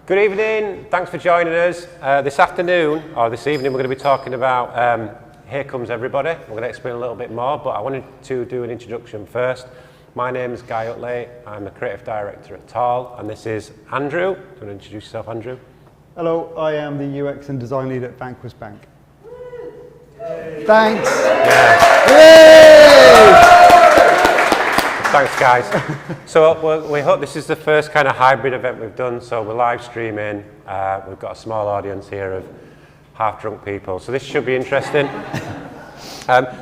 Good evening, thanks for joining us. This afternoon, or this evening, we're going to be talking about Here Comes Everybody. We're going to explain a little bit more, but I wanted to do an introduction first. My name is Guy Utley, I'm the Creative Director at Tall, and this is Andrew. Do you want to introduce yourself, Andrew? Hello, I am the UX and Design Lead at Vanquis Bank. Thanks! Yeah. Yay! Thanks, guys. So we hope this is the first kind of hybrid event we've done, so we're live streaming. We've got a small audience here of half-drunk people, so this should be interesting.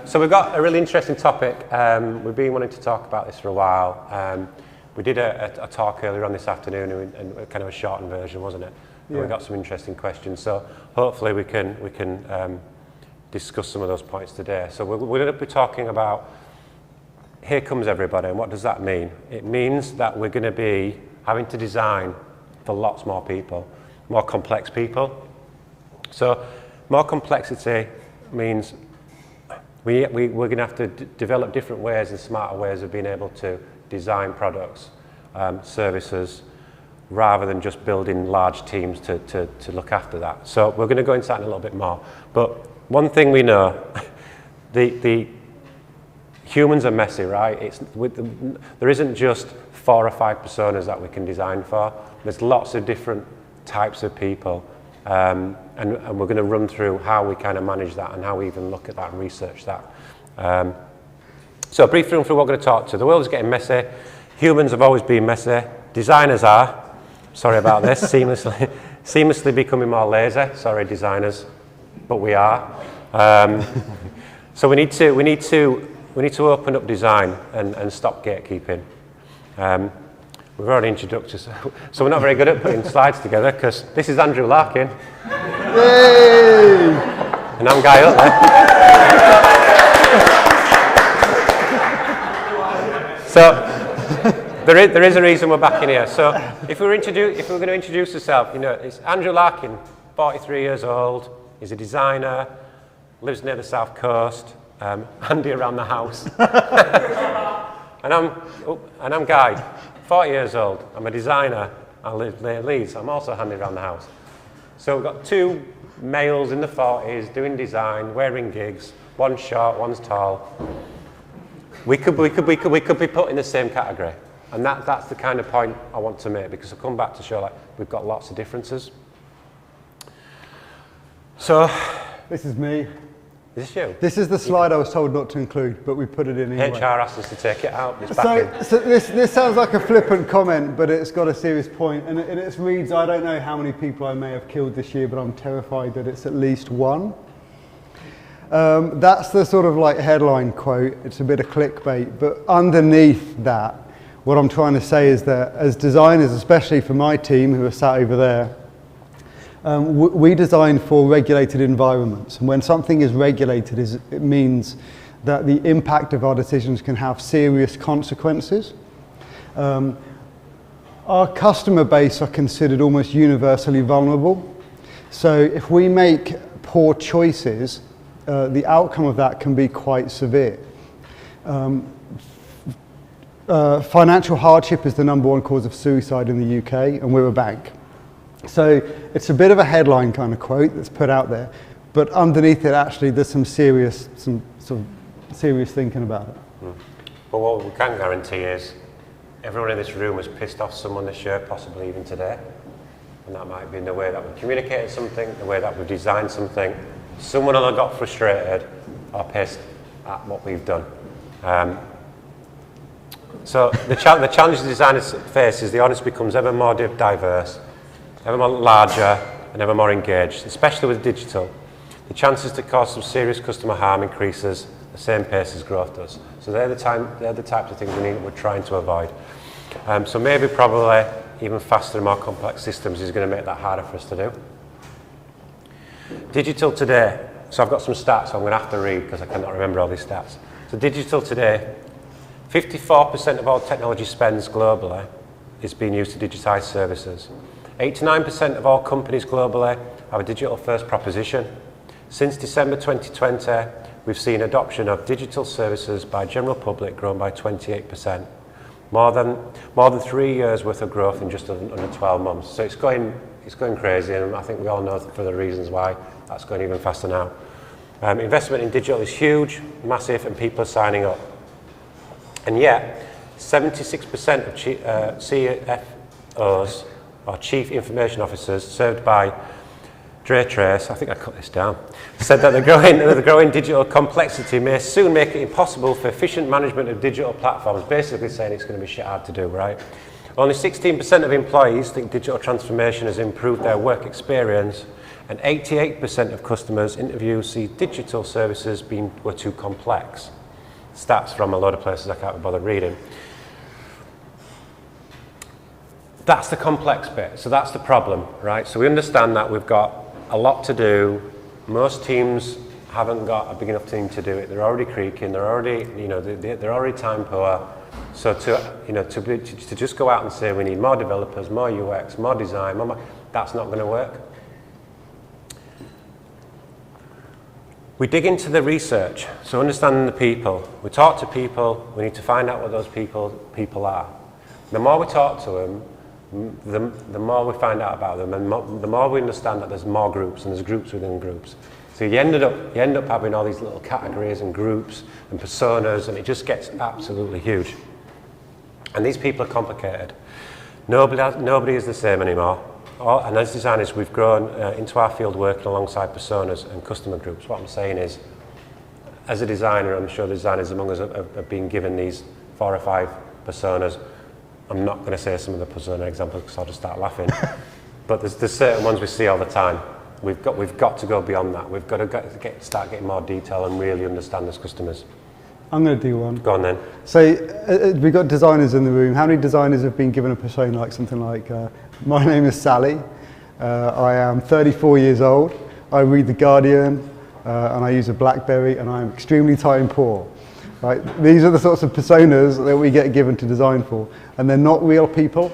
So we've got a really interesting topic. We've been wanting to talk about this for a while. We did a talk earlier on this afternoon, and kind of a shortened version, wasn't it? And we got some interesting questions, so hopefully we can discuss some of those points today. So we're going to be talking about Here Comes Everybody, and what does that mean? It means that we're going to be having to design for lots more people, more complex people. So more complexity means we're going to have to develop different ways and smarter ways of being able to design products, services, rather than just building large teams to look after that. So we're going to go into that in a little bit more. But one thing we know, the humans are messy, right? There isn't just 4 or 5 personas that we can design for. There's lots of different types of people. And we're going to run through how we kind of manage that and how we even look at that and research that. So a brief run through what we're going to talk to. The world is getting messy. Humans have always been messy. Designers are. Sorry about this. Seamlessly becoming more lazy. Sorry, designers, but we are. So we need to open up design and stop gatekeeping. We've already introduced us, so we're not very good at putting slides together because this is Andrew Larkin. Yay! And I'm Guy Utley. So there is a reason we're back in here. So if we're going to introduce yourself, you know, it's Andrew Larkin, 43 years old. He's a designer, lives near the south coast. Handy around the house. and I'm Guy, 40 years old. I'm a designer. I live near Leeds. I'm also handy around the house. So we've got 2 males in the 40s doing design, wearing gigs. One's short, one's tall. We could be put in the same category, and that's the kind of point I want to make, because I'll come back to show like we've got lots of differences. So This is me. is this you? This is the slide I was told not to include, but we put it in anyway. HR asked us to take it out. It's back in. So this sounds like a flippant comment, but it's got a serious point, and it reads, I don't know how many people I may have killed this year, but I'm terrified that it's at least 1. That's the sort of like headline quote. It's a bit of clickbait, but underneath that, what I'm trying to say is that as designers, especially for my team who are sat over there, we design for regulated environments, and when something is regulated, it means that the impact of our decisions can have serious consequences. Our customer base are considered almost universally vulnerable, so if we make poor choices, the outcome of that can be quite severe. Financial hardship is the #1 cause of suicide in the UK, and we're a bank. So it's a bit of a headline kind of quote that's put out there, but underneath it actually there's some serious thinking about it. But what we can guarantee is everyone in this room has pissed off someone this year, possibly even today, and that might be in the way that we've communicated something, the way that we've designed something. Someone will have got frustrated or pissed at what we've done. So the challenge the designers face is the audience becomes ever more diverse, ever more larger and ever more engaged, especially with digital. The chances to cause some serious customer harm increases the same pace as growth does. So they're the types of things we're trying to avoid. So maybe probably even faster and more complex systems is going to make that harder for us to do. Digital today. So I've got some stats I'm going to have to read because I cannot remember all these stats. So digital today, 54% of all technology spends globally is being used to digitize services. 89% of all companies globally have a digital-first proposition. Since December 2020, we've seen adoption of digital services by general public grown by 28%. More than 3 years worth of growth in just under 12 months. So it's going it's going crazy, and I think we all know for the reasons why that's going even faster now. Investment in digital is huge, massive, and people are signing up. And yet, 76% of CFOs, or Chief Information Officers, served by Trace, I think I cut this down, said that the growing digital complexity may soon make it impossible for efficient management of digital platforms, basically saying it's going to be shit hard to do, right? Only 16% of employees think digital transformation has improved their work experience, and 88% of customers interviewed see digital services were too complex. Stats from a load of places I can't be bothered reading. That's the complex bit, so that's the problem, right? So we understand that we've got a lot to do. Most teams haven't got a big enough team to do it. They're already creaking, they're already, they're already time poor. So to just go out and say we need more developers, more UX, more design, that's not going to work. We dig into the research, so understanding the people. We talk to people, we need to find out what those people are. The more we talk to them, the more we find out about them, and the more we understand that there's more groups, and there's groups within groups. So you end up having all these little categories and groups and personas, and it just gets absolutely huge. And these people are complicated. Nobody is the same anymore. And as designers, we've grown into our field working alongside personas and customer groups. What I'm saying is, as a designer, I'm sure the designers among us have been given these 4 or 5 personas. I'm not going to say some of the persona examples because I'll just start laughing. But there's certain ones we see all the time. We've got to go beyond that. We've got to start getting more detail and really understand those customers. I'm going to do one. Go on then. So we've got designers in the room. How many designers have been given a persona like something like, my name is Sally, I am 34 years old, I read The Guardian, and I use a BlackBerry, and I'm extremely time poor. Right? These are the sorts of personas that we get given to design for, and they're not real people,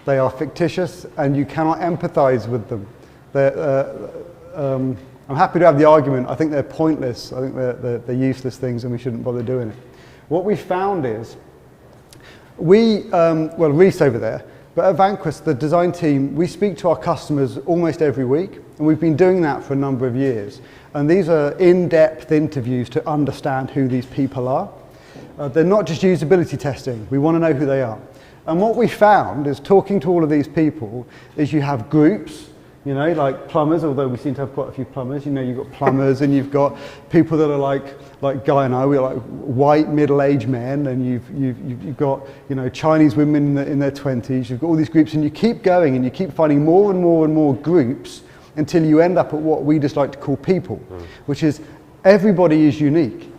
they are fictitious, and you cannot empathize with them. I'm happy to have the argument. I think they're pointless. I think they're useless things and we shouldn't bother doing it. What we found is, Reese over there, but at Vanquis, the design team, we speak to our customers almost every week, and we've been doing that for a number of years. And these are in-depth interviews to understand who these people are. They're not just usability testing. We want to know who they are. And what we found is talking to all of these people is you have groups, like plumbers, although we seem to have quite a few plumbers. You've got plumbers and you've got people that are like Guy and I, we're like white middle-aged men, and you've got Chinese women in their 20s. You've got all these groups, and you keep going and you keep finding more and more and more groups until you end up at what we just like to call people, which is everybody is unique.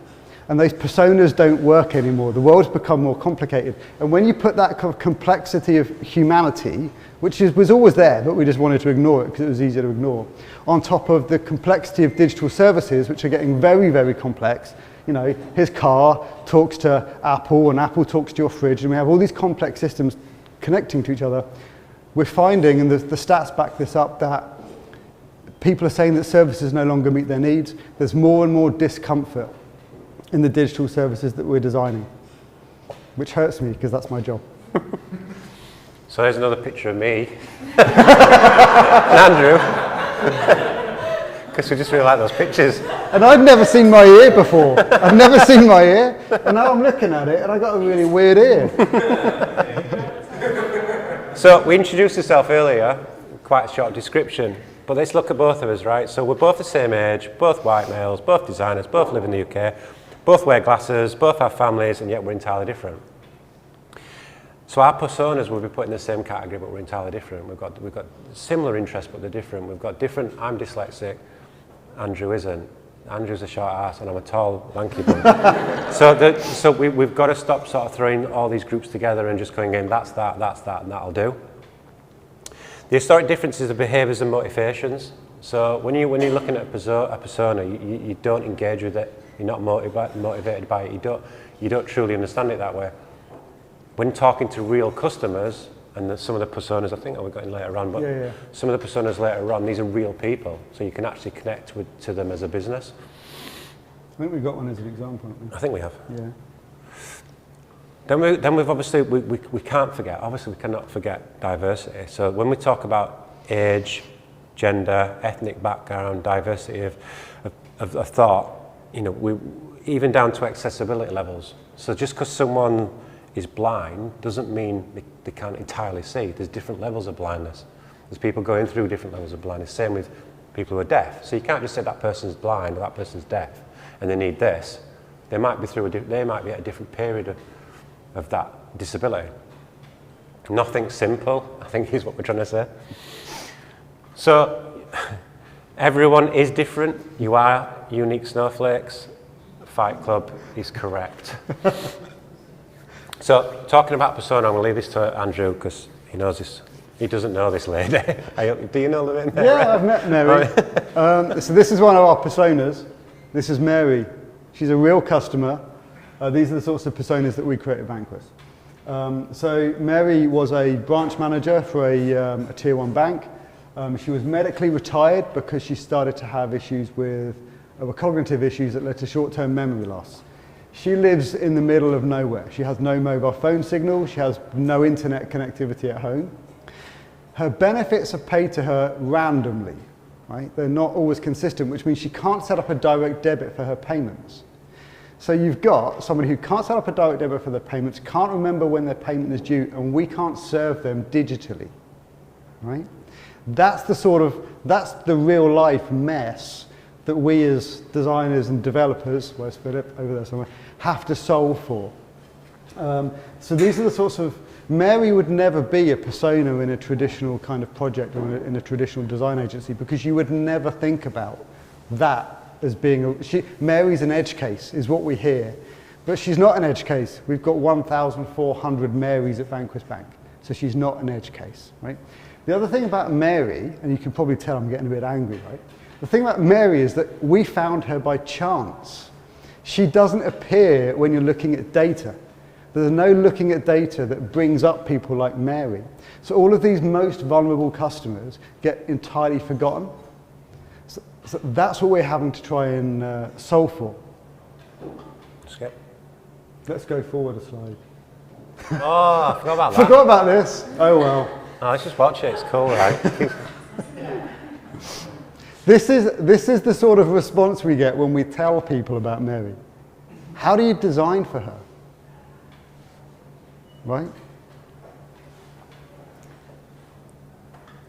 And those personas don't work anymore. The world's become more complicated. And when you put that kind of complexity of humanity, which was always there, but we just wanted to ignore it because it was easier to ignore, on top of the complexity of digital services, which are getting very, very complex. His car talks to Apple, and Apple talks to your fridge, and we have all these complex systems connecting to each other. We're finding, and the stats back this up, that people are saying that services no longer meet their needs. There's more and more discomfort in the digital services that we're designing, which hurts me because that's my job. So there's another picture of me and Andrew, because we just really like those pictures. And I'd never seen my ear before. I've never seen my ear, and now I'm looking at it and I got a really weird ear. So we introduced ourselves earlier, quite a short description, but let's look at both of us, right? So we're both the same age, both white males, both designers, both live in the UK, both wear glasses, both have families, and yet we're entirely different. So our personas will be put in the same category, but we're entirely different. We've got similar interests, but they're different. We've got different. I'm dyslexic. Andrew isn't. Andrew's a short ass, and I'm a tall, lanky one. So we've got to stop sort of throwing all these groups together and just going, that's that, and that'll do. The historic differences of behaviours and motivations. So when you're looking at a persona, you don't engage with it. You're not motivated by it. You don't truly understand it that way. When talking to real customers, and some of the personas, I think we've got in later on, but some of the personas later on, these are real people, so you can actually connect to them as a business. I think we've got one as an example, haven't we? I think we have. Yeah. Then we've obviously, we can't forget, obviously we cannot forget diversity. So when we talk about age, gender, ethnic background, diversity of thought, you know, even down to accessibility levels. So just because someone is blind doesn't mean they can't entirely see. There's different levels of blindness. There's people going through different levels of blindness. Same with people who are deaf. So you can't just say that person's blind or that person's deaf and they need this. They might be they might be at a different period of that disability. Nothing simple, I think is what we're trying to say. So everyone is different. You are unique snowflakes. Fight Club is correct. So talking about persona, I'm going to leave this to Andrew because he knows this. He doesn't know this lady. Do you know the Mary? Yeah, I've met Mary. So this is one of our personas. This is Mary. She's a real customer. These are the sorts of personas that we create at Vanquis. So Mary was a branch manager for a tier 1 bank. She was medically retired because she started to have issues with cognitive issues that led to short-term memory loss. She lives in the middle of nowhere. She has no mobile phone signal. She has no internet connectivity at home. Her benefits are paid to her randomly, right? They're not always consistent, which means she can't set up a direct debit for her payments. So you've got somebody who can't set up a direct debit for their payments, can't remember when their payment is due, and we can't serve them digitally, right? That's the real life mess that we as designers and developers, where's Philip, over there somewhere, have to solve for. So these are the sorts of, Mary would never be a persona in a traditional kind of project or in a traditional design agency because you would never think about that as being, Mary's an edge case is what we hear, but she's not an edge case. We've got 1,400 Marys at Vanquis Bank, so she's not an edge case, right? The other thing about Mary, and you can probably tell I'm getting a bit angry, right? The thing about Mary is that we found her by chance. She doesn't appear when you're looking at data. There's no looking at data that brings up people like Mary. So all of these most vulnerable customers get entirely forgotten. So that's what we're having to try and solve for. Skip. Let's go forward a slide. Oh, I forgot about that. Forgot about this. Oh well. Oh, let's just watch it. It's cool, right? This is the sort of response we get when we tell people about Mary. How do you design for her? Right?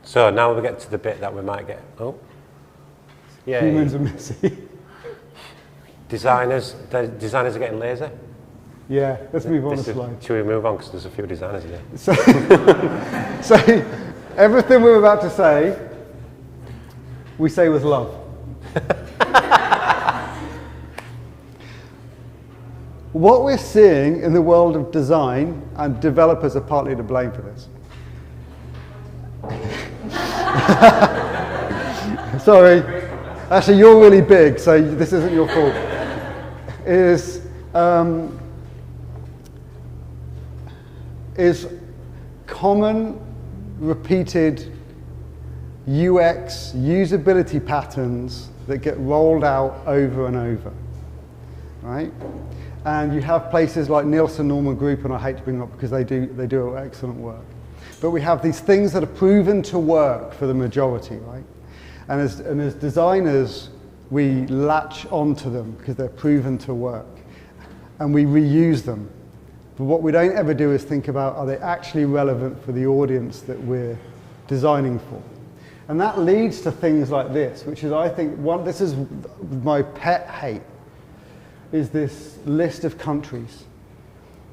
So now we get to the bit that we might get. Oh. Yeah. Humans are messy. Designers are getting lazy. Yeah, let's move on a slide. Should we move on because there's a few designers in here? So everything we're about to say, we say with love. What we're seeing in the world of design, and developers are partly to blame for this. Sorry, actually you're really big, so this isn't your fault. Is common, repeated UX usability patterns that get rolled out over and over, right? And you have places like Nielsen Norman Group, and I hate to bring them up because they do excellent work. But we have these things that are proven to work for the majority, right? And as designers, we latch onto them because they're proven to work, and we reuse them. But what we don't ever do is think about, are they actually relevant for the audience that we're designing for? And that leads to things like this, which is, I think, this is my pet hate, is this list of countries.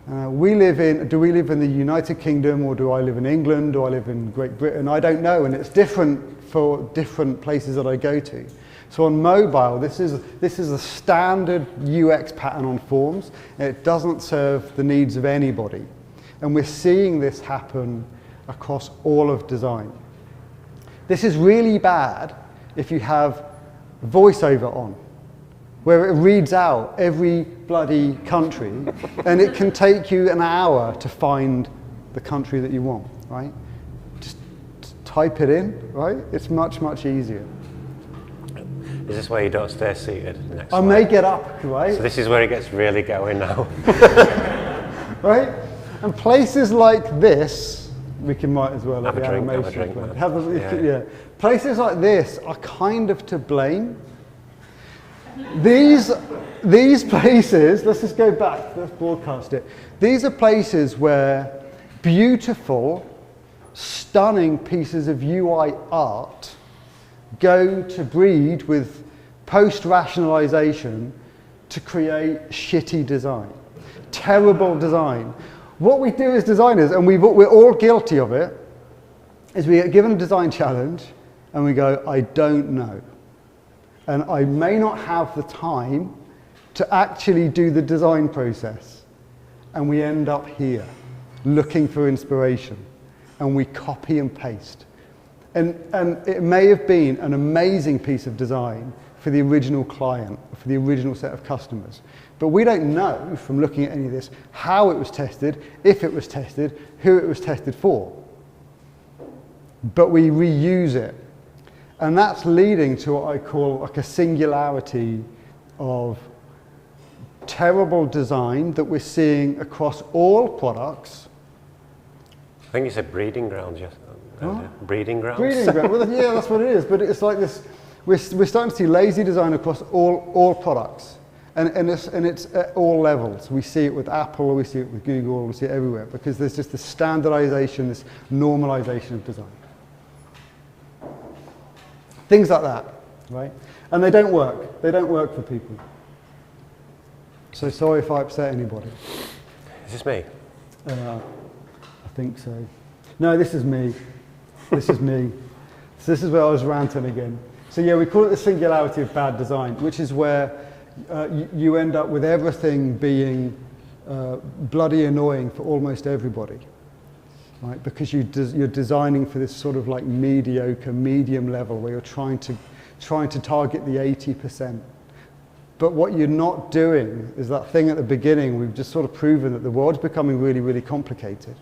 Do we live in the United Kingdom, or do I live in England, do I live in Great Britain? I don't know, and it's different for different places that I go to. So on mobile, this is a standard UX pattern on forms, and it doesn't serve the needs of anybody. And we're seeing this happen across all of design. This is really bad if you have voiceover on, where it reads out every bloody country, and it can take you an hour to find the country that you want, right? Just type it in, right? It's much, much easier. Is this where you don't stay seated? The next I slide? may get up, right? So this is where it gets really going now. Right? And places like this, We might as well have let a the drink, animation man. have yeah. Places like this are kind of to blame. These places, let's just go back, let's broadcast it. These are places where beautiful, stunning pieces of UI art go to breed with post-rationalization to create shitty design, terrible design. What we do as designers, and we're all guilty of it, is we get given a design challenge and we go, I don't know. And I may not have the time to actually do the design process. And we end up here, looking for inspiration. And we copy and paste. And it may have been an amazing piece of design for the original client, for the original set of customers. But we don't know, from looking at any of this, how it was tested, if it was tested, who it was tested for. But we reuse it. And that's leading to what I call like a singularity of terrible design that we're seeing across all products. I think you said breeding grounds, yes. Breeding grounds? Breeding grounds, well, yeah, that's what it is. But it's like this, we're starting to see lazy design across all products. And it's at all levels. We see it with Apple, we see it with Google, we see it everywhere, because there's just this standardization, this normalization of design. Things like that, right? And they don't work. They don't work for people. So sorry if I upset anybody. Is this me? I think so. No, this is me. This is me. So this is where I was ranting again. So yeah, we call it the singularity of bad design, which is where you end up with everything being bloody annoying for almost everybody. Right, because you're designing for this sort of like mediocre, medium level where you're trying to target the 80%. But what you're not doing is that thing at the beginning. We've just sort of proven that the world's becoming really, really complicated.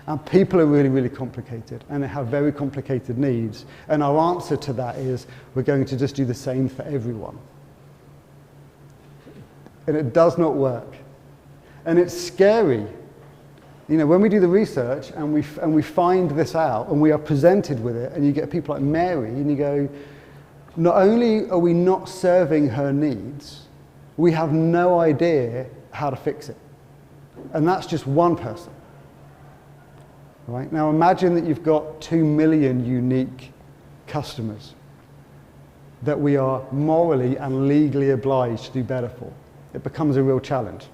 And people are really, really complicated. And they have very complicated needs. And our answer to that is we're going to just do the same for everyone. And it does not work. And it's scary. You know, when we do the research and we find this out and we are presented with it, and you get people like Mary and you go, not only are we not serving her needs, we have no idea how to fix it. And that's just one person. Right? Now imagine that you've got 2 million unique customers that we are morally and legally obliged to do better for. It becomes a real challenge.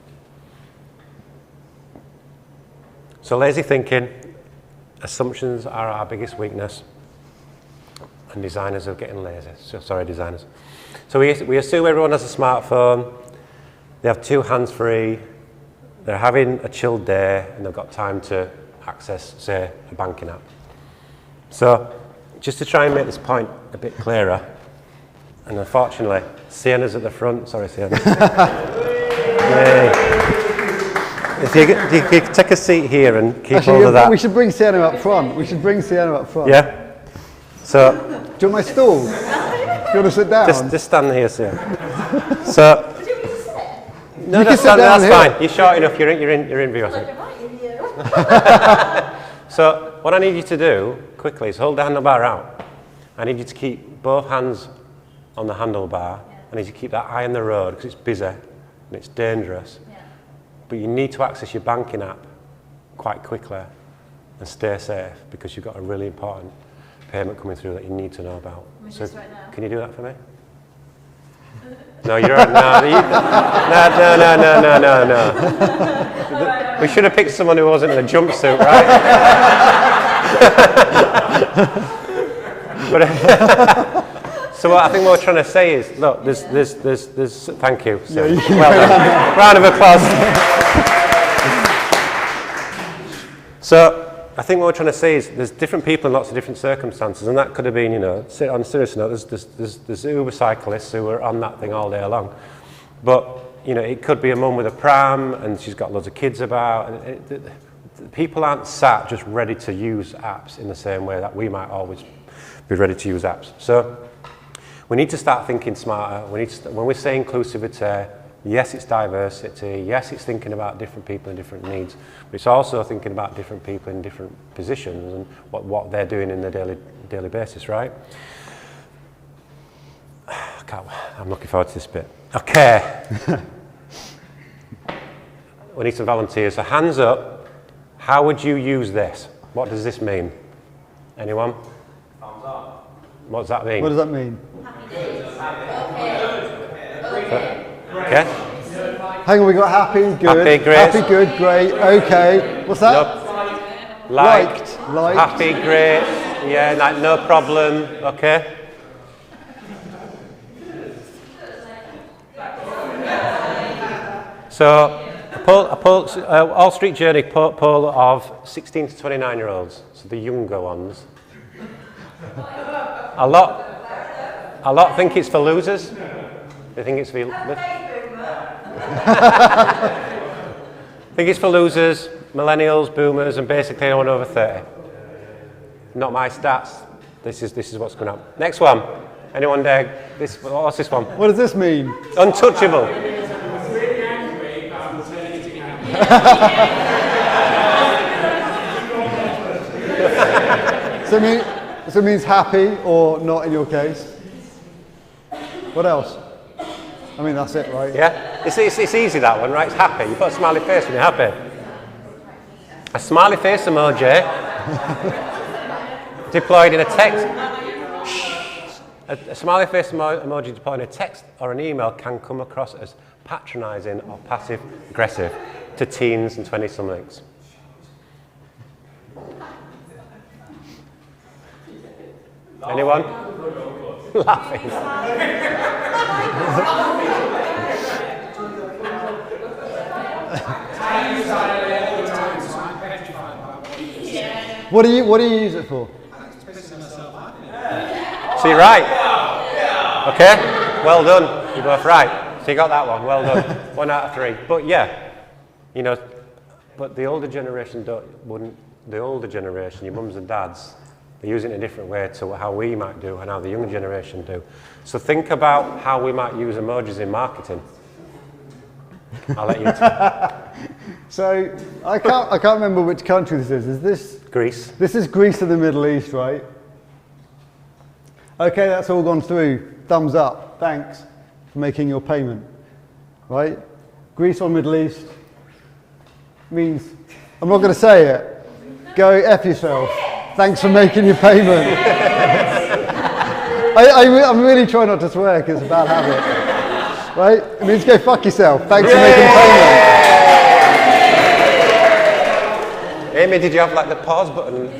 So lazy thinking, assumptions are our biggest weakness, and designers are getting lazy. Sorry, designers. So we assume everyone has a smartphone, they have 2 hands free, they're having a chilled day, and they've got time to access, say, a banking app. So just to try and make this point a bit clearer, and unfortunately, Sienna's at the front. Sorry, Sienna. Yay. If you could take a seat here and keep Actually, hold of that. We should bring Sienna up front. Yeah? So, do you want my stool? Do you want to sit down? Just stand here, Sienna. So, no, that's fine. You're short enough. You're in view, I think. So, what I need you to do quickly is hold the handlebar out. I need you to keep both hands on the handlebar. I need you to keep that eye on the road because it's busy and it's dangerous. But you need to access your banking app quite quickly and stay safe because you've got a really important payment coming through that you need to know about. So right now. Can you do that for me? No, you're right. No. We should have picked someone who wasn't in a jumpsuit, right? So what I think what we're trying to say is, look, there's thank you. So, well done. Round of applause. So I think what we're trying to say is there's different people in lots of different circumstances, and that could have been, you know, on a serious note, there's Uber cyclists who are on that thing all day long. But, you know, it could be a mum with a pram and she's got loads of kids about. People aren't sat just ready to use apps in the same way that we might always be ready to use apps. So we need to start thinking smarter. When we say inclusivity, Yes, it's diversity. Yes, it's thinking about different people and different needs. But it's also thinking about different people in different positions and what they're doing in their daily basis, right? I'm looking forward to this bit. Okay. We need some volunteers. So hands up. How would you use this? What does this mean? Anyone? Thumbs up. What does that mean? What does that mean? Okay. Hang on, we got happy, good. Happy, great. Happy, good, great. Okay. What's that? Nope. Liked. Happy, great. Yeah, like no problem. Okay. So, All Street Journey poll of 16 to 29 year olds, so the younger ones. A lot think it's for losers. They think it's for think it's for losers, millennials, boomers, and basically anyone over 30. Not my stats. This is what's going on. Next one. Anyone there? What's this one? What does this mean? Untouchable. So it means happy or not in your case. What else? I mean, that's it, right? Yeah, it's easy, that one, right? It's happy. You put a smiley face when you're happy. A smiley face emoji deployed in a text. A smiley face emoji deployed in a text or an email can come across as patronising or passive aggressive to teens and 20-somethings. Anyone? Laughing. What do you use it for? So you're right. Okay, well done. You're both right. So you got that one. Well done. 1 out of 3. But yeah, but the older generation the older generation, your mums and dads, they're using it in a different way to how we might do and how the younger generation do. So think about how we might use emojis in marketing. I'll let you So I can't remember which country this is. Is this Greece? This is Greece in the Middle East, right? Okay, that's all gone through. Thumbs up. Thanks for making your payment. Right? Greece or Middle East means, I'm not going to say it. Go F yourself. Thanks for making your payment. I'm really trying not to swear because it's a bad habit. Right? It means go fuck yourself. Thanks for making payment. Amy, did you have like the pause button?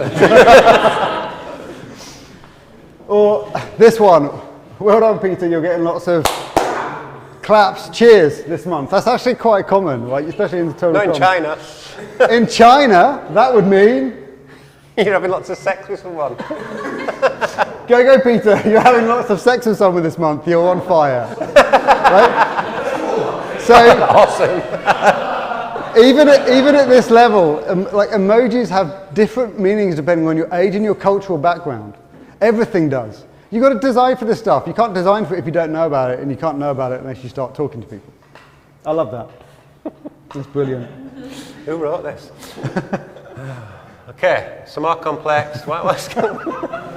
Or this one. Well done, Peter. You're getting lots of claps, cheers this month. That's actually quite common, right? Especially in the total. Not in China. In China, that would mean you're having lots of sex with someone. Go, Peter. You're having lots of sex with someone this month. You're on fire. Right? So awesome. even at this level, like emojis have different meanings depending on your age and your cultural background. Everything does. You've got to design for this stuff. You can't design for it if you don't know about it, and you can't know about it unless you start talking to people. I love that. That's brilliant. Who wrote this? Okay, some more complex. What's going on?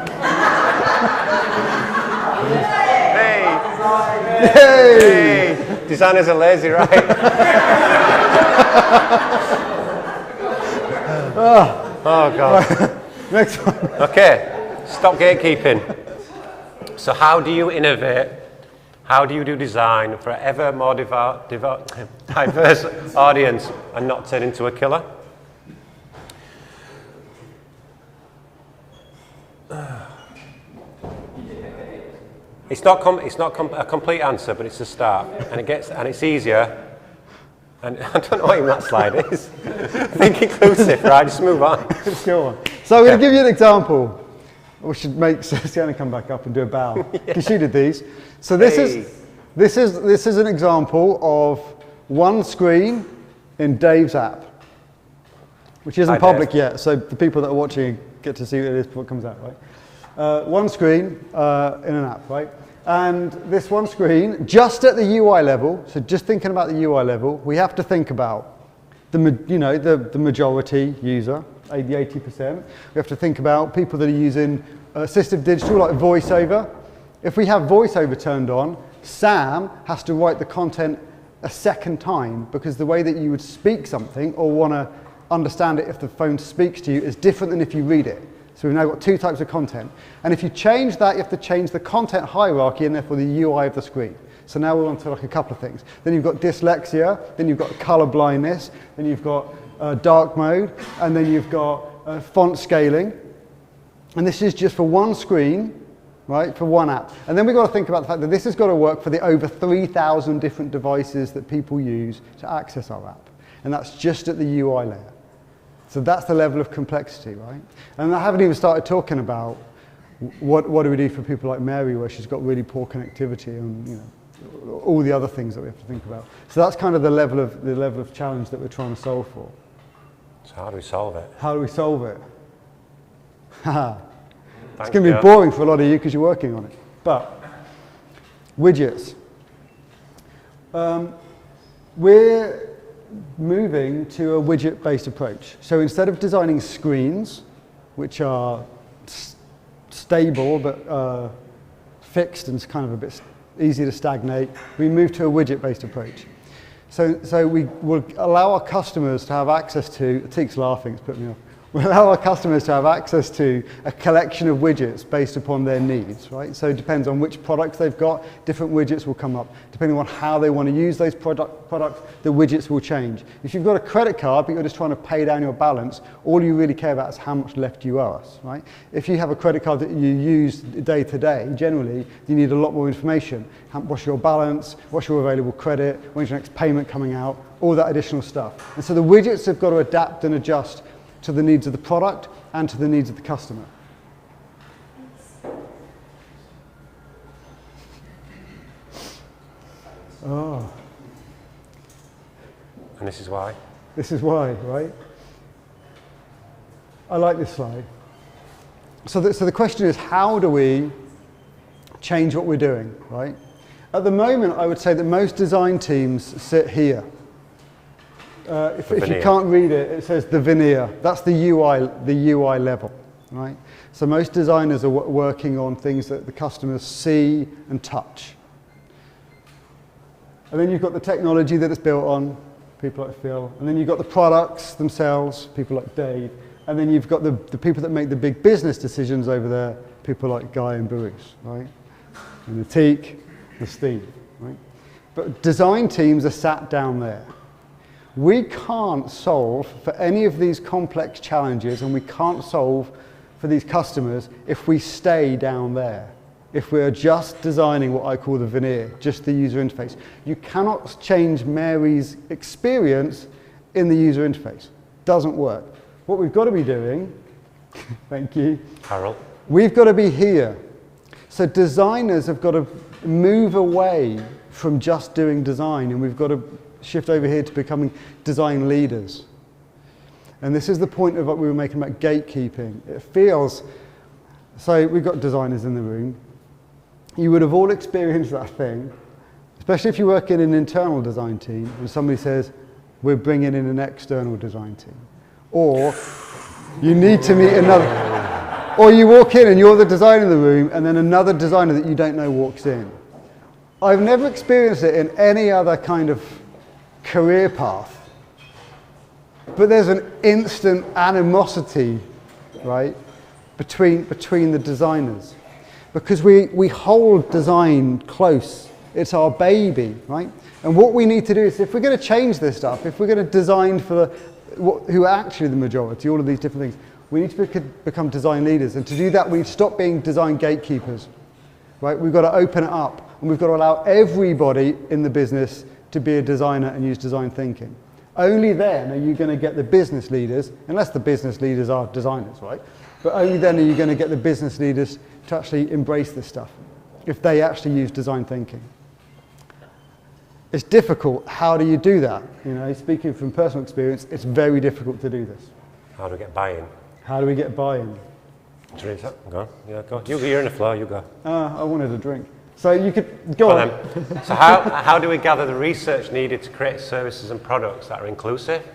Hey! Designers are lazy, right? Oh, God. Next one. Okay, stop gatekeeping. So how do you innovate? How do you do design for an ever more diverse audience and not turn into a killer? It's not a complete answer, but it's a start, and it's easier. And I don't know what even that slide is. Think inclusive, right? Just move on. Let's go on. So I'm going to give you an example. We should make Sienna come back up and do a bow because she did these. So this is an example of one screen in Dave's app, which isn't public yet. So the people that are watching get to see what it is before it comes out, right? One screen in an app, right? And this one screen, just at the UI level, so just thinking about the UI level, we have to think about the majority user, the 80%. We have to think about people that are using assistive digital like VoiceOver. If we have VoiceOver turned on, Sam has to write the content a second time because the way that you would speak something or want to understand it if the phone speaks to you is different than if you read it. So we've now got two types of content. And if you change that, you have to change the content hierarchy and therefore the UI of the screen. So now we're on to like a couple of things. Then you've got dyslexia, then you've got color blindness, then you've got dark mode, and then you've got font scaling. And this is just for one screen, right, for one app. And then we've got to think about the fact that this has got to work for the over 3,000 different devices that people use to access our app. And that's just at the UI layer. So that's the level of complexity, right? And I haven't even started talking about what do we do for people like Mary, where she's got really poor connectivity and all the other things that we have to think about. So that's kind of the level of challenge that we're trying to solve for. So how do we solve it? How do we solve it? It's going to be boring for a lot of you because you're working on it. But widgets. We're moving to a widget-based approach. So instead of designing screens, which are stable but fixed and kind of a bit easy to stagnate, we move to a widget-based approach. So we will allow our customers to have access to, Atik's laughing, it's put me off. We'll allow our customers to have access to a collection of widgets based upon their needs, right? So it depends on which products they've got, different widgets will come up. Depending on how they want to use those products, the widgets will change. If you've got a credit card, but you're just trying to pay down your balance, all you really care about is how much left you owe us, right? If you have a credit card that you use day to day, generally, you need a lot more information. What's your balance? What's your available credit? When's your next payment coming out? All that additional stuff. And so the widgets have got to adapt and adjust to the needs of the product and to the needs of the customer. Oh. And this is why? This is why, right? I like this slide. So the question is, how do we change what we're doing, right? At the moment, I would say that most design teams sit here. If you can't read it, it says the veneer. That's the UI level, right? So most designers are working on things that the customers see and touch. And then you've got the technology that it's built on, people like Phil. And then you've got the products themselves, people like Dave. And then you've got the people that make the big business decisions over there, people like Guy and Bruce, right? And Atik and Steve, right? But design teams are sat down there. We can't solve for any of these complex challenges, and we can't solve for these customers if we stay down there. If we're just designing what I call the veneer, just the user interface. You cannot change Mary's experience in the user interface. Doesn't work. What we've got to be doing, thank you, Harold. We've got to be here. So designers have got to move away from just doing design, and we've got to shift over here to becoming design leaders. And this is the point of what we were making about gatekeeping. It feels, so we've got designers in the room. You would have all experienced that thing, especially if you work in an internal design team, and somebody says, we're bringing in an external design team. Or you need to meet another, or you walk in and you're the designer in the room, and then another designer that you don't know walks in. I've never experienced it in any other kind of career path, but there's an instant animosity, right, between the designers, because we hold design close. It's our baby, right? And what we need to do is, if we're going to change this stuff, if we're going to design for who are actually the majority, all of these different things, we need to become design leaders. And to do that, we need to stop being design gatekeepers, right? We've got to open it up, and we've got to allow everybody in the business to be a designer and use design thinking. Only then are you going to get the business leaders, unless the business leaders are designers, right? But only then are you going to get the business leaders to actually embrace this stuff, if they actually use design thinking. It's difficult. How do you do that? You know, speaking from personal experience, it's very difficult to do this. How do we get buy-in? How do we get buy-in? Teresa, go on. Yeah, go. You're in the flow, you go. I wanted a drink. So you could go on. So how do we gather the research needed to create services and products that are inclusive?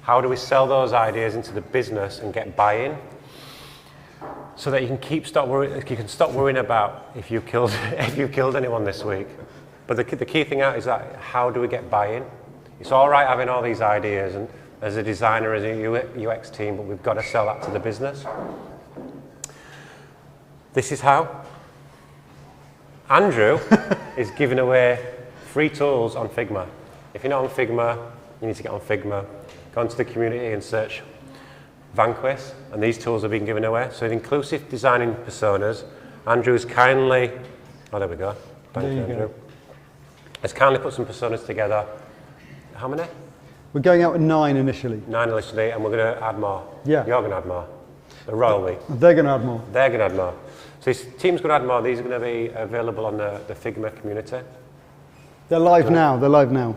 How do we sell those ideas into the business and get buy-in? So that you can stop worrying about if you killed anyone this week. But the key thing out is that how do we get buy-in? It's all right having all these ideas and as a designer, as a UX team, but we've got to sell that to the business. This is how. Andrew is giving away free tools on Figma. If you're not on Figma, you need to get on Figma. Go into the community and search Vanquis, and these tools are being given away. So in inclusive designing personas, Andrew's kindly, oh there we go, thank you Andrew. Has kindly put some personas together. How many? We're going out with 9 initially. 9 initially, and we're going to add more. Yeah. You're going to add more. The royal we. They're going to add more. They're going to add more. So this team's going to add more. These are going to be available on the Figma community. They're live now. They're live now.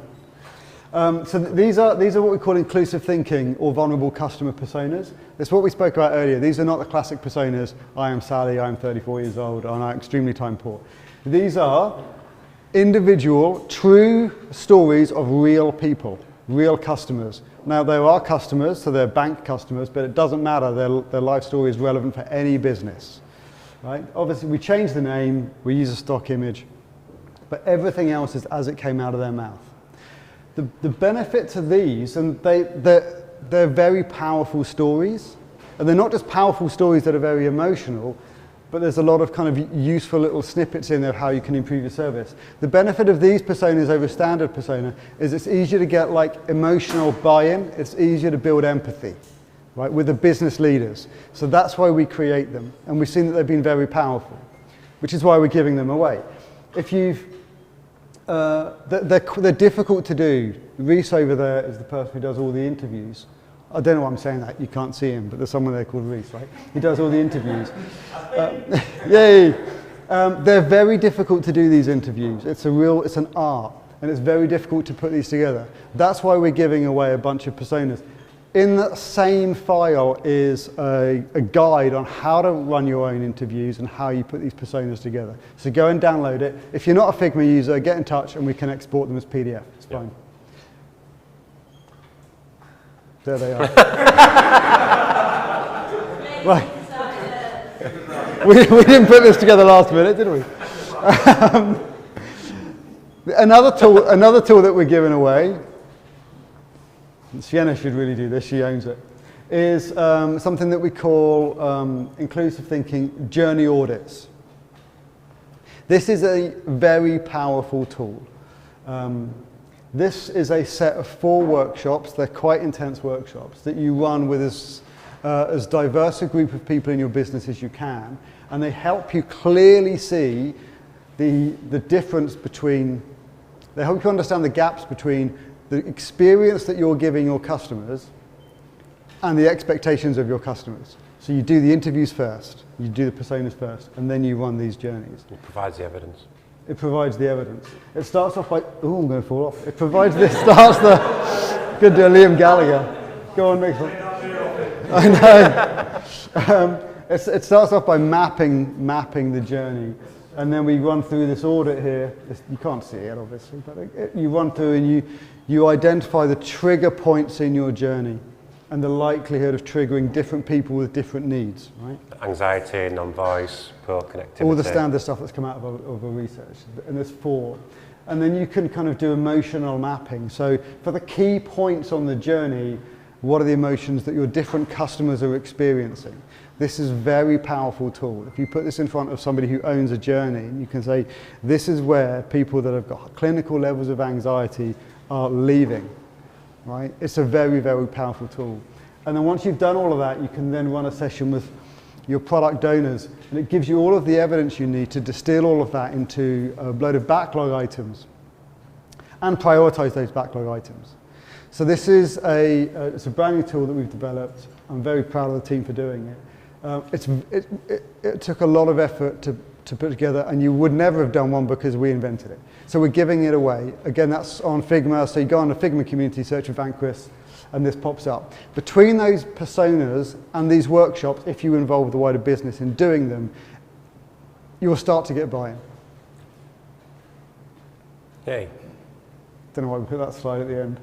So these are what we call inclusive thinking or vulnerable customer personas. It's what we spoke about earlier. These are not the classic personas. I am Sally. I am 34 years old. And I'm extremely time poor. These are individual, true stories of real people, real customers. Now there are customers, so they're bank customers, but it doesn't matter. Their life story is relevant for any business. Right? Obviously, we change the name, we use a stock image, but everything else is as it came out of their mouth. The benefit to these, and they're very powerful stories, and they're not just powerful stories that are very emotional, but there's a lot of kind of useful little snippets in there of how you can improve your service. The benefit of these personas over standard persona is it's easier to get like emotional buy-in, it's easier to build empathy. Right, with the business leaders. So that's why we create them. And we've seen that they've been very powerful, which is why we're giving them away. If you've, they're difficult to do. Reese over there is the person who does all the interviews. I don't know why I'm saying that, you can't see him, but there's someone there called Reese, right? He does all the interviews. Yay! They're very difficult to do these interviews. It's an art, and it's very difficult to put these together. That's why we're giving away a bunch of personas. In that same file is a guide on how to run your own interviews and how you put these personas together. So go and download it. If you're not a Figma user, get in touch and we can export them as PDF. It's fine. There they are. Right. We didn't put this together last minute, did we? Another tool that we're giving away, Sienna should really do this, she owns it, is something that we call inclusive thinking journey audits. This is a very powerful tool. This is a set of 4 workshops, they're quite intense workshops, that you run with as diverse a group of people in your business as you can, and they help you clearly see the difference between, they help you understand the gaps between the experience that you're giving your customers and the expectations of your customers. So you do the interviews first, you do the personas first, and then you run these journeys. It provides the evidence. It provides the evidence. It starts off by, oh, I'm going to fall off. It provides this, starts the, good to Liam Gallagher. Go on, Nick. I know. It starts off by mapping the journey. And then we run through this audit here. You can't see it, obviously, but you run through and you identify the trigger points in your journey and the likelihood of triggering different people with different needs, right? Anxiety, non-voice, poor connectivity. All the standard stuff that's come out of a research, and there's 4. And then you can kind of do emotional mapping. So for the key points on the journey, what are the emotions that your different customers are experiencing? This is a very powerful tool. If you put this in front of somebody who owns a journey, you can say, this is where people that have got clinical levels of anxiety are leaving, right? It's a very, very powerful tool. And then once you've done all of that, you can then run a session with your product owners, and it gives you all of the evidence you need to distill all of that into a load of backlog items and prioritize those backlog items. So this is it's a brand new tool that we've developed. I'm very proud of the team for doing it. It took a lot of effort to put together, and you would never have done one because we invented it. So we're giving it away. Again, that's on Figma, so you go on the Figma community, search for Vanquis, and this pops up. Between those personas and these workshops, if you involve the wider business in doing them, you'll start to get buy-in. Yay. Don't know why we put that slide at the end.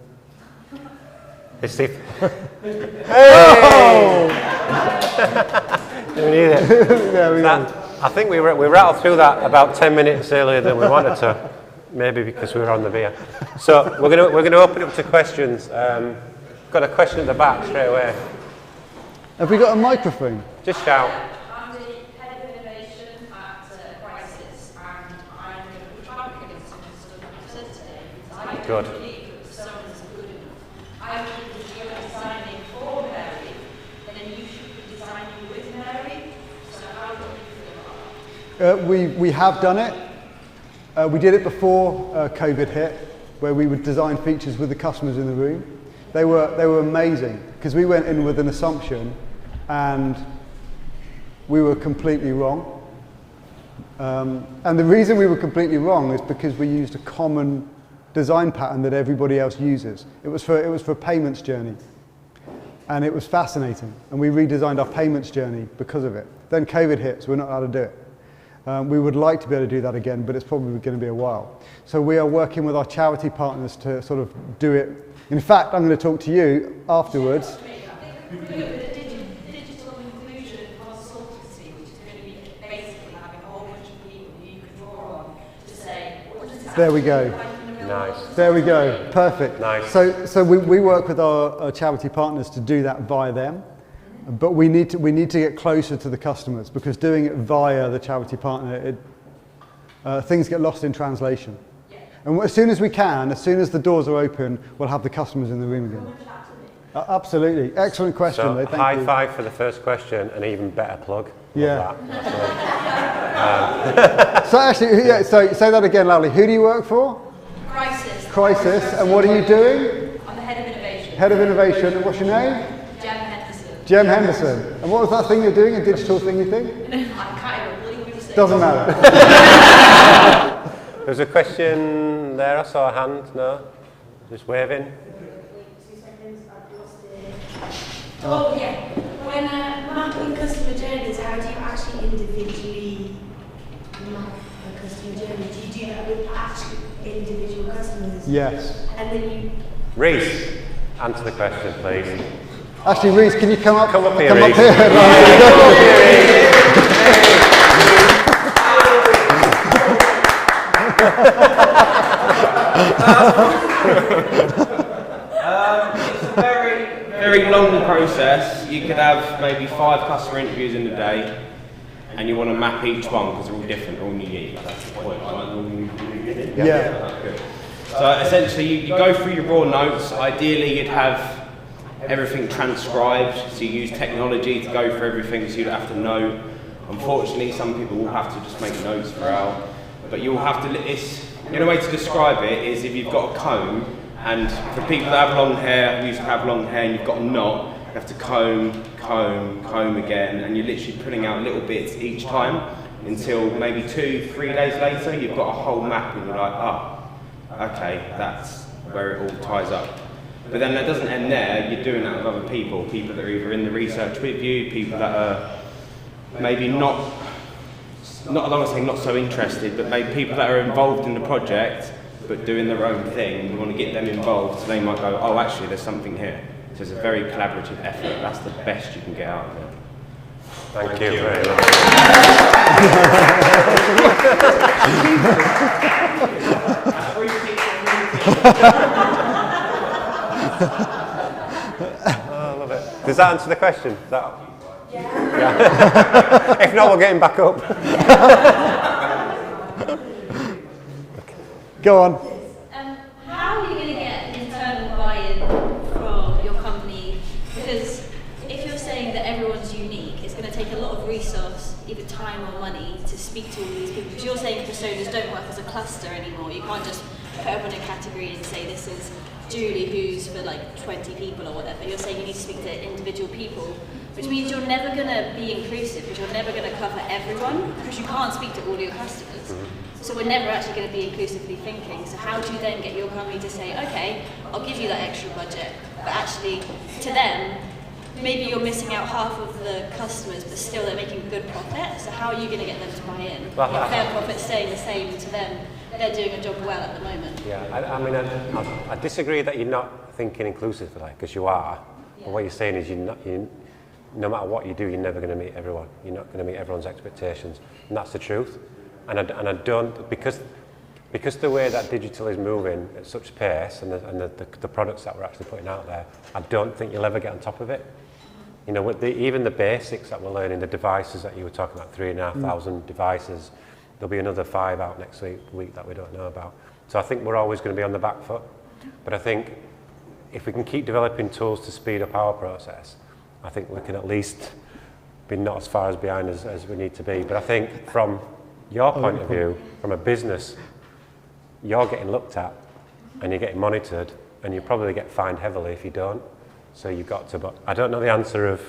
Let's see. Hey! We need it. There we go. I think we rattled through that about 10 minutes earlier than we wanted to. Maybe because we were on the beer. So we're going to open it up to questions. Got a question at the back straight away. Have we got a microphone? Just shout. I'm the head of innovation at Crisis, and I'm trying to get some stuff I said today. I Good. believe that the song is good enough. I believe that you're designing for Mary, then you should be designing with Mary. So how do you feel about that? We have done it. We did it before COVID hit, where we would design features with the customers in the room. They were amazing, because we went in with an assumption and we were completely wrong. And the reason we were completely wrong is because we used a common design pattern that everybody else uses. It was for a payments journey. And it was fascinating. And we redesigned our payments journey because of it. Then COVID hit, so we're not allowed to do it. We would like to be able to do that again, but it's probably going to be a while. So we are working with our charity partners to sort of do it. In fact, I'm going to talk to you afterwards. Digital inclusion consultancy, which is going to be basically having a whole bunch of people who you can draw on to say, what does this There we go. Nice. There we go. Perfect. Nice. So we work with our charity partners to do that via them. But we need to get closer to the customers, because doing it via the charity partner, things get lost in translation. Yeah. And as soon as we can, as soon as the doors are open, we'll have the customers in the room again. Absolutely. Excellent question. So though. Thank high you. five for the first question, and even better plug. Yeah. That. So actually, yeah, so say that again loudly. Who do you work for? Crisis. Crisis. And what are you doing? I'm the head of innovation. Head of innovation. And what's your name? Jem Henderson. And what was that thing you're doing, a digital thingy thing? I can't even believe what you said. Doesn't matter. There's a question there. I saw a hand. No? Just waving. 2 seconds, I've lost it. Oh, yeah. When mapping customer journeys, how do you actually individually map a customer journey? Do you do that with actually individual customers? Yes. And then you... Reese, answer the question, please. Actually, Reese, can you come up? Come up here, Come up Reese. here. It's a very long process. You could have maybe 5 customer interviews in a day, and you want to map each one because they're all different, all unique. That's the point. Yeah. Good. So essentially, you go through your raw notes. Ideally, you'd have everything transcribed, so you use technology to go through everything, so you'd have to know. Unfortunately, some people will have to just make notes throughout, but you'll have to. The only way to describe it is if you've got a comb, and for people that have long hair, who used to have long hair, and you've got a knot, you have to comb again, and you're literally pulling out little bits each time until maybe 2-3 days later, you've got a whole map, and you're like, okay, that's where it all ties up. But then that doesn't end there. You're doing that with other people that are either in the research with you, people that are maybe not I don't want to say not so interested, but maybe people that are involved in the project but doing their own thing. You want to get them involved, so they might go, oh, actually, there's something here. So it's a very collaborative effort. That's the best you can get out of it. Thank you very much. Oh, I love it. Does that answer the question? Yeah. If not, we'll get him back up. Go on. How are you going to get internal buy-in from your company? Because if you're saying that everyone's unique, it's going to take a lot of resource, either time or money, to speak to all these people. Because you're saying personas don't work as a cluster anymore. You can't just put everyone in a category and say this is Julie who's for like 20 people or whatever. You're saying you need to speak to individual people, which means you're never going to be inclusive, because you're never going to cover everyone, because you can't speak to all your customers. So we're never actually going to be inclusively thinking. So how do you then get your company to say, okay, I'll give you that extra budget, but actually to them, maybe you're missing out half of the customers, but still they're making good profit. So how are you going to get them to buy in? Well, If their profit's staying the same to them, they're doing a job well at the moment. Yeah, I mean, I disagree that you're not thinking inclusively, because you are. Yeah. But what you're saying is no matter what you do, you're never going to meet everyone. You're not going to meet everyone's expectations, and that's the truth. And I don't, because the way that digital is moving at such pace, and the products that we're actually putting out there, I don't think you'll ever get on top of it. You know, with even the basics that we're learning, the devices that you were talking about, 3,500 devices, there'll be another 5 out next week that we don't know about. So I think we're always going to be on the back foot. But I think if we can keep developing tools to speed up our process, I think we can at least be not as far as behind as we need to be. But I think from your point of view, from a business, you're getting looked at and you're getting monitored, and you probably get fined heavily if you don't. So you've got to, but I don't know the answer of,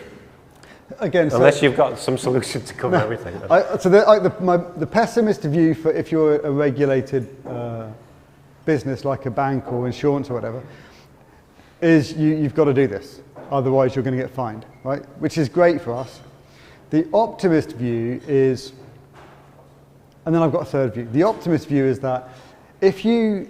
Again, unless you've got some solution to cover everything. The pessimist view for if you're a regulated business like a bank or insurance or whatever, is you've got to do this, otherwise you're going to get fined, right? Which is great for us. The optimist view is, and then I've got a third view. The optimist view is that if you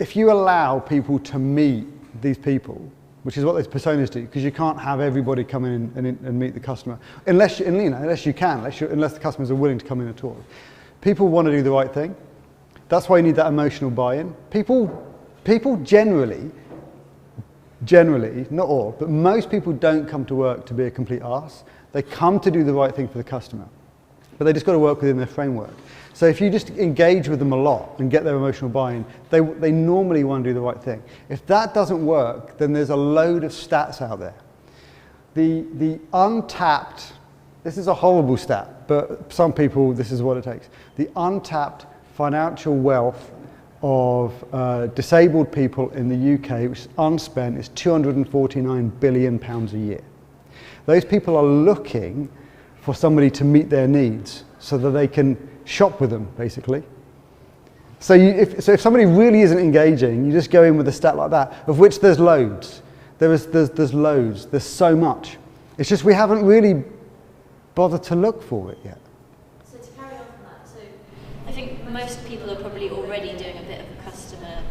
allow people to meet these people, which is what those personas do, because you can't have everybody come in and meet the customer, unless the customers are willing to come in at all. People want to do the right thing. That's why you need that emotional buy-in. People generally, not all, but most people don't come to work to be a complete arse. They come to do the right thing for the customer, but they just got to work within their framework. So if you just engage with them a lot and get their emotional buy-in, they normally want to do the right thing. If that doesn't work, then there's a load of stats out there. The untapped, this is a horrible stat, but some people, this is what it takes. The untapped financial wealth of disabled people in the UK, which is unspent, is £249 billion a year. Those people are looking for somebody to meet their needs so that they can shop with them, basically. So if somebody really isn't engaging, you just go in with a stat like that, of which there's loads. There's loads. There's so much. It's just we haven't really bothered to look for it yet. So to carry on from that, so I think most people are probably already doing a bit of customer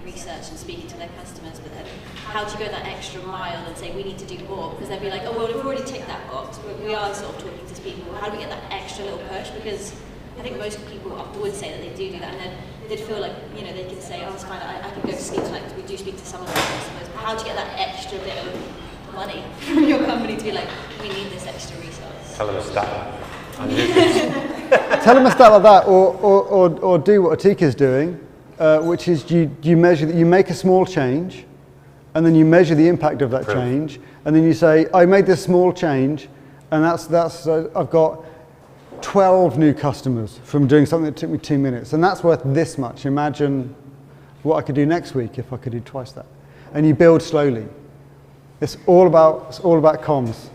research and speaking to their customers, but then how do you go that extra mile and say we need to do more? Because they'll be like, oh well, we've already ticked that box, but we are sort of talking to people. How do we get that extra little push? Because I think most people would say that they do that, and then they'd feel like, they can say, oh, it's fine, I can go to sleep tonight, because we do speak to some of our customers. But how do you get that extra bit of money from your company to be like, we need this extra resource? Tell them a stat. Tell them a stat like that, or do what Atika's doing, which is you measure that you make a small change, and then you measure the impact of that change, and then you say, I made this small change, and that's I've got 12 new customers from doing something that took me 2 minutes, and that's worth this much. Imagine what I could do next week if I could do twice that. And you build slowly. It's all about comms.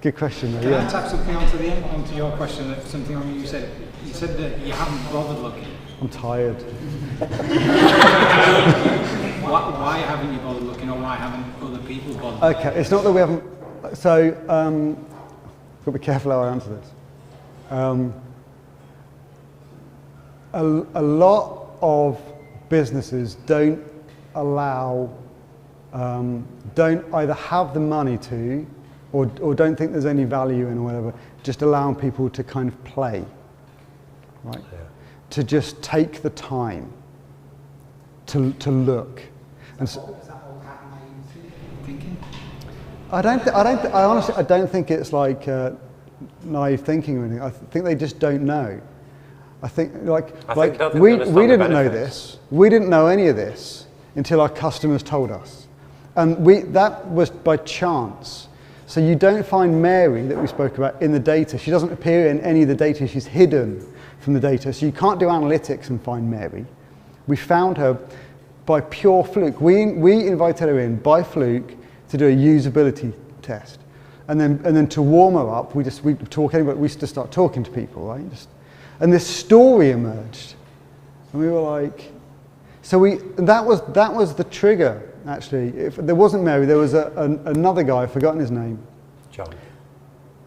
Good question, though. Can I tap something onto your question? Something you said. You said that you haven't bothered looking. I'm tired. Why haven't you bothered looking, or why haven't other people bothered? Okay, it's not that we haven't. So, got to be careful how I answer this. A lot of businesses don't either have the money to, or don't think there's any value in, or whatever, just allowing people to kind of play, right? Yeah. To just take the time to look. And so, is that all happening thinking? I honestly don't think it's like naive thinking or anything. I think they just don't know. I think we didn't know this. We didn't know any of this until our customers told us, and that was by chance. So you don't find Mary that we spoke about in the data. She doesn't appear in any of the data. She's hidden from the data. So you can't do analytics and find Mary. We found her by pure fluke. We invited her in by fluke to do a usability test, and then to warm her up, we just start talking to people, right? And this story emerged, and we were like, that was the trigger. actually. If there wasn't Mary, there was another guy, I've forgotten his name. John.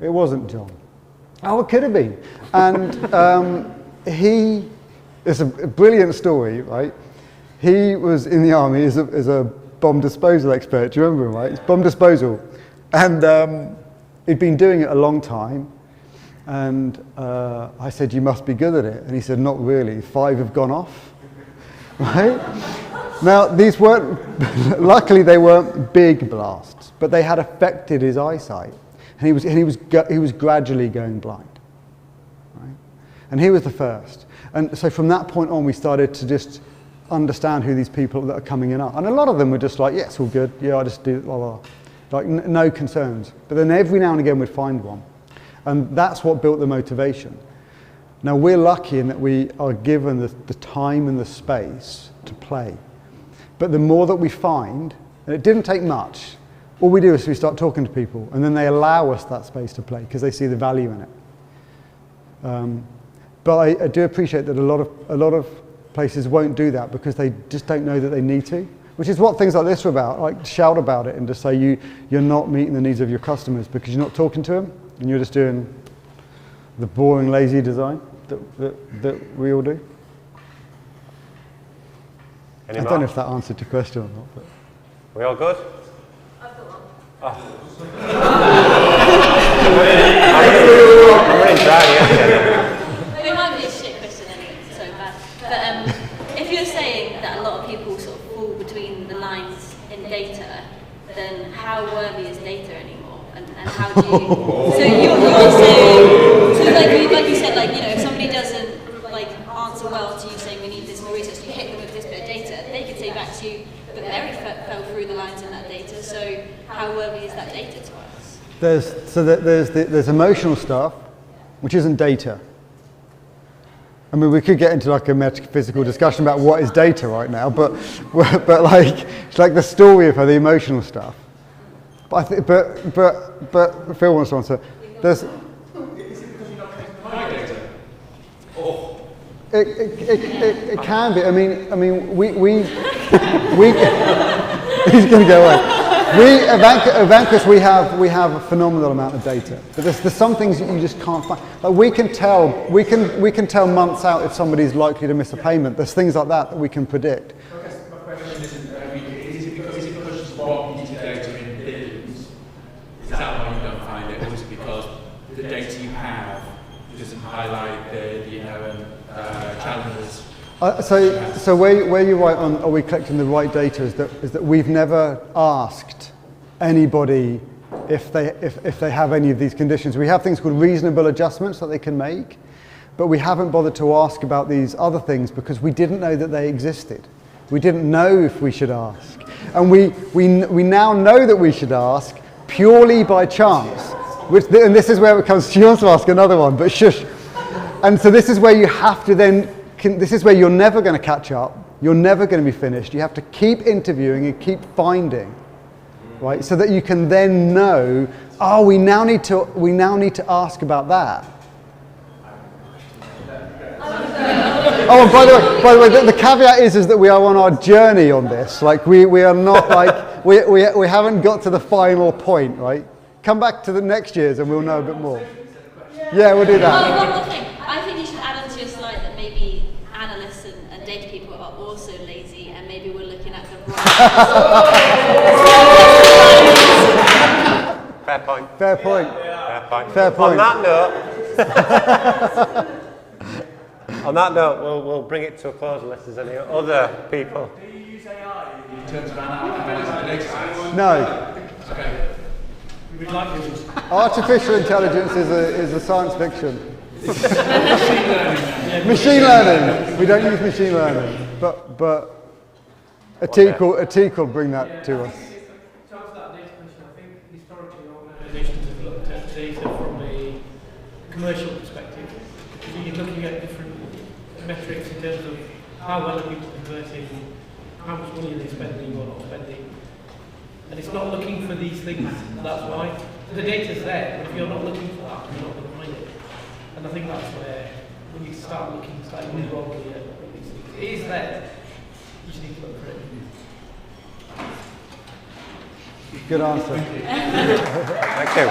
It wasn't John. Oh, it could have been. And it's a brilliant story, right? He was in the army as a bomb disposal expert. Do you remember him, right? It's bomb disposal. And he'd been doing it a long time. And I said, you must be good at it. And he said, not really. 5 have gone off, right? Now, these weren't, luckily they weren't big blasts, but they had affected his eyesight. And he was gradually going blind, right? And he was the first. And so from that point on, we started to just understand who these people that are coming in are. And a lot of them were just like, yeah, it's all good. Yeah, I just do blah, blah. Like no concerns. But then every now and again we'd find one. And that's what built the motivation. Now we're lucky in that we are given the time and the space to play. But the more that we find, and it didn't take much, all we do is we start talking to people, and then they allow us that space to play because they see the value in it. But I do appreciate that a lot of places won't do that because they just don't know that they need to, which is what things like this are about. Like shout about it and just say you're not meeting the needs of your customers because you're not talking to them and you're just doing the boring, lazy design that we all do. Any I more? don't know if that answered your question or not. But. We all good? I've got one. I'm running dry, yeah. It might be a shit question anyway, so bad. But if you're saying that a lot of people sort of fall between the lines in data, then how worthy is data anymore? And how do you... So you're saying... So like you said, like, you know, if somebody doesn't like answer well to you saying we need this more research, you hit them with this bit of data, they could say back to you, but Mary fell through the lines in that data, so how worthy is that data to us? There's emotional stuff, which isn't data. I mean, we could get into like a metaphysical discussion about what is data right now, but like it's like the story of her, the emotional stuff. But but Phil wants to answer. There's. It can be. I mean, we he's going to go away. At Vanquis, we have a phenomenal amount of data, but there's some things that you just can't find. Like we can tell months out if somebody's likely to miss a payment. There's things like that we can predict. I guess my question is it because you've got data in billions? Is that why you don't find it, or is it because the data you have doesn't highlight the inherent challenges? So where you're right on, are we collecting the right data is that we've never asked anybody if they have any of these conditions. We have things called reasonable adjustments that they can make, but we haven't bothered to ask about these other things because we didn't know that they existed. We didn't know if we should ask. And we now know that we should ask purely by chance. And this is where it comes, she wants to ask another one, but shush. And so this is where you have to then, this is where you're never going to catch up, you're never going to be finished. You have to keep interviewing and keep finding, right? So that you can then know, oh, we now need to ask about that. Oh, and by the way, the caveat is that we are on our journey on this. Like we are not like we haven't got to the final point, right? Come back to the next year's and we'll know a bit more. Yeah, we'll do that. Oh, one more thing. I think you should add onto your slide that maybe analysts and data people are also lazy, and maybe we're looking at the wrong. Fair point. Fair point. Fair point. Fair point. On that note, we'll bring it to a close unless there's any other people. Do you use AI in terms of analyzing data sets? No. Okay. We'd like to just Artificial intelligence is a science fiction. Machine learning. Machine learning. We don't use machine learning, but a teak will bring that to us. To answer that data question, I think historically organisations have looked at data from a commercial perspective. So you're looking at different metrics in terms of how well are people converting, how much money are they spending or not spending. And it's not looking for these things, that's why. The data's there, but if you're not looking for that, you're not going to find it. And I think that's where we need to start looking slightly more broadly at these things. It is there, you just need to look for it. Good answer. Thank you.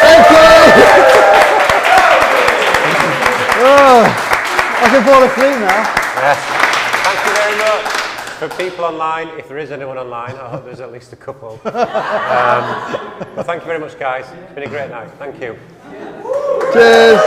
Thank you! Oh, I can fall asleep now. Yes. Thank you very much. For people online, if there is anyone online, I hope there's at least a couple. But thank you very much, guys. It's been a great night. Thank you. Cheers!